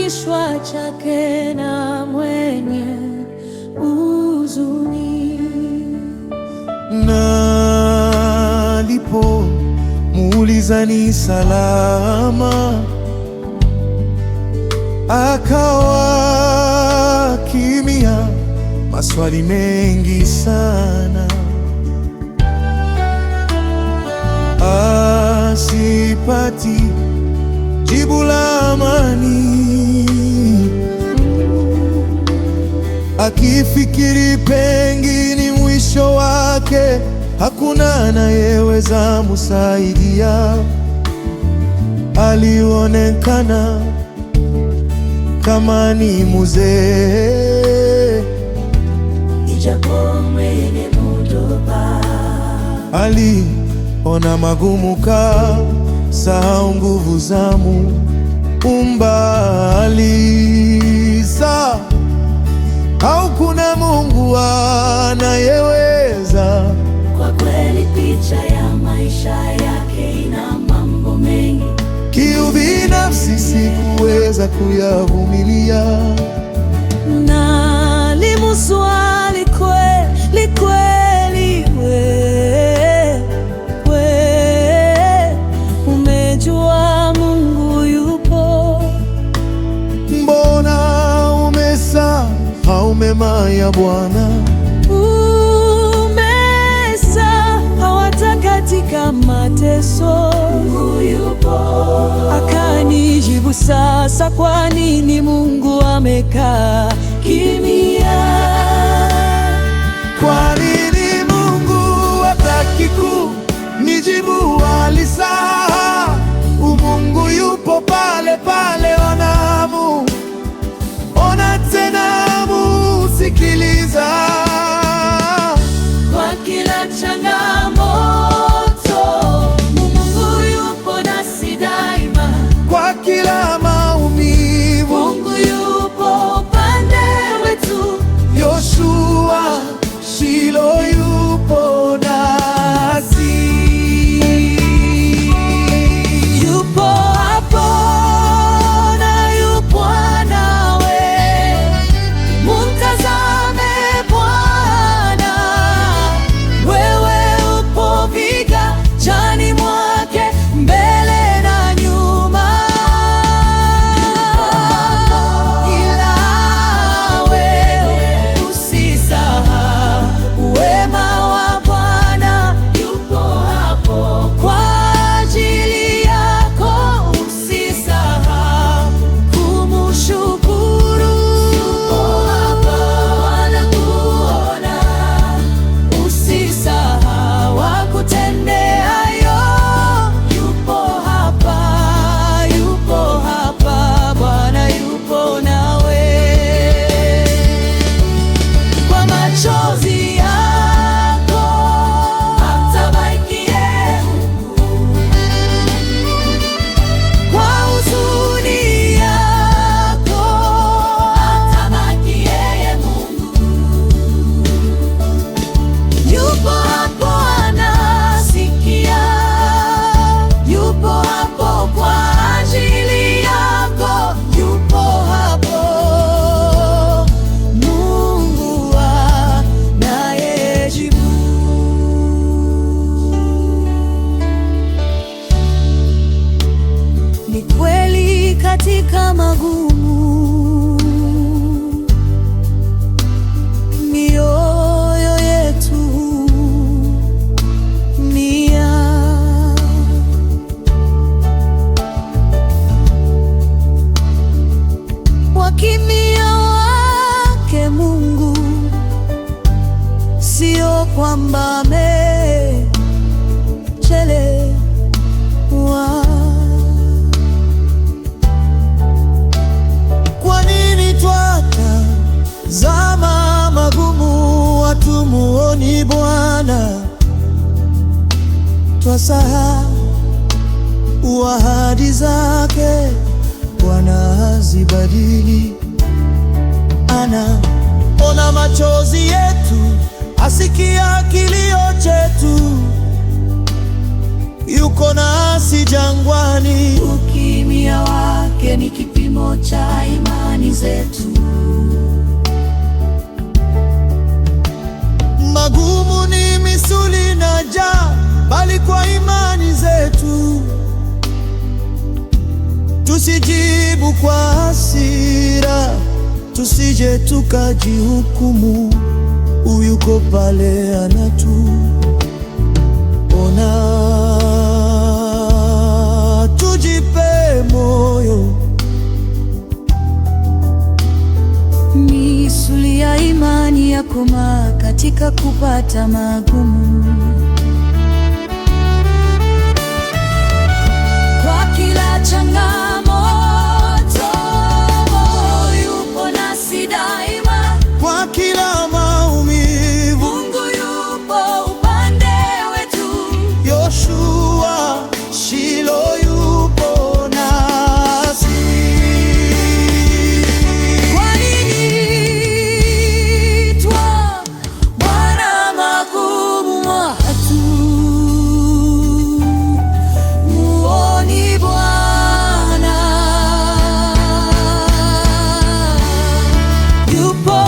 kichwa chake na mwenye huzuni. Na alipomuuliza ni salama, akawa kimya, maswali mengi sana, asipati jibu la amani, akifikiri pengine mwisho wake hakuna anayeweza musaidia. Alionekana kama ni mzee, ijapo mwenye mudoba. Aliona magumu kasahau nguvu za Muumbaji. Au kuna Mungu anayeweza? Kwa kweli picha ya maisha yake ina mambo mengi, Kiubinafsi sikuweza kuyavumilia. na alimuswali kweli kweli, wewe umejua Mungu yupo? Mbona umesahau mema ya Bwana? Hawata katika mateso, Mungu yupo. Akanijibu, sasa kwa nini Mungu amekaa kimya? Kwa nini Mungu hataki kunijibu? Alisahau Mungu yupo pale pale. Ona tena, musikiliza. Kwa kila changamoto Mungu yupo nasi daima. Kwa kila maumivu Mungu yupo upande wetu. Yoshua Shilo yupo nasi. Yupo hapo na yupo nawe. Mtazame Bwana, wewe upo vigajani mwake, mbele na nyuma. Ila wewe usisahau wema wa Bwana. Yupo hapo kwa ajili yako, usisahau kumshukuru. Yupo hapo anakuona, usisahau akutendeayo. Yupo hapa Bwana, yupo nawe. Kwa machozi yako hatabakie Mungu, kwa huzuni yako hatabaki yeye Mungu. Yupo hapo anasikia, yupo hapo kwa ajili yako. Yupo hapo Mungu anayejibu. Ni kweli katika magumu, mioyo yetu mia, wakimia wake Mungu, sio kwamba amechelewa. Kwa nini twatazama magumu, hatumuoni Bwana? Twasahau ahadi zake, Bwana hazibadili. Anaona machozi yetu, asikia kilio chetu, yuko nasi jangwani. Ukimya wake wake ni kipimo cha imani zetu. Magumu ni misuli na njaa, bali kwa imani zetu. Tusijibu kwa hasira, tusije tukajihukumu. Yuko pale anatuona, tujipe moyo. Misuli ya imani yakomaa katika kupata magumu. Kwa kila changamoto yupo nasi daima. Kwa kila maumivu Mungu yupo upande wetu. Yoshua, Shilo yupo nasi. Kwa nini twa Bwana magumu hatu muoni Bwana yupo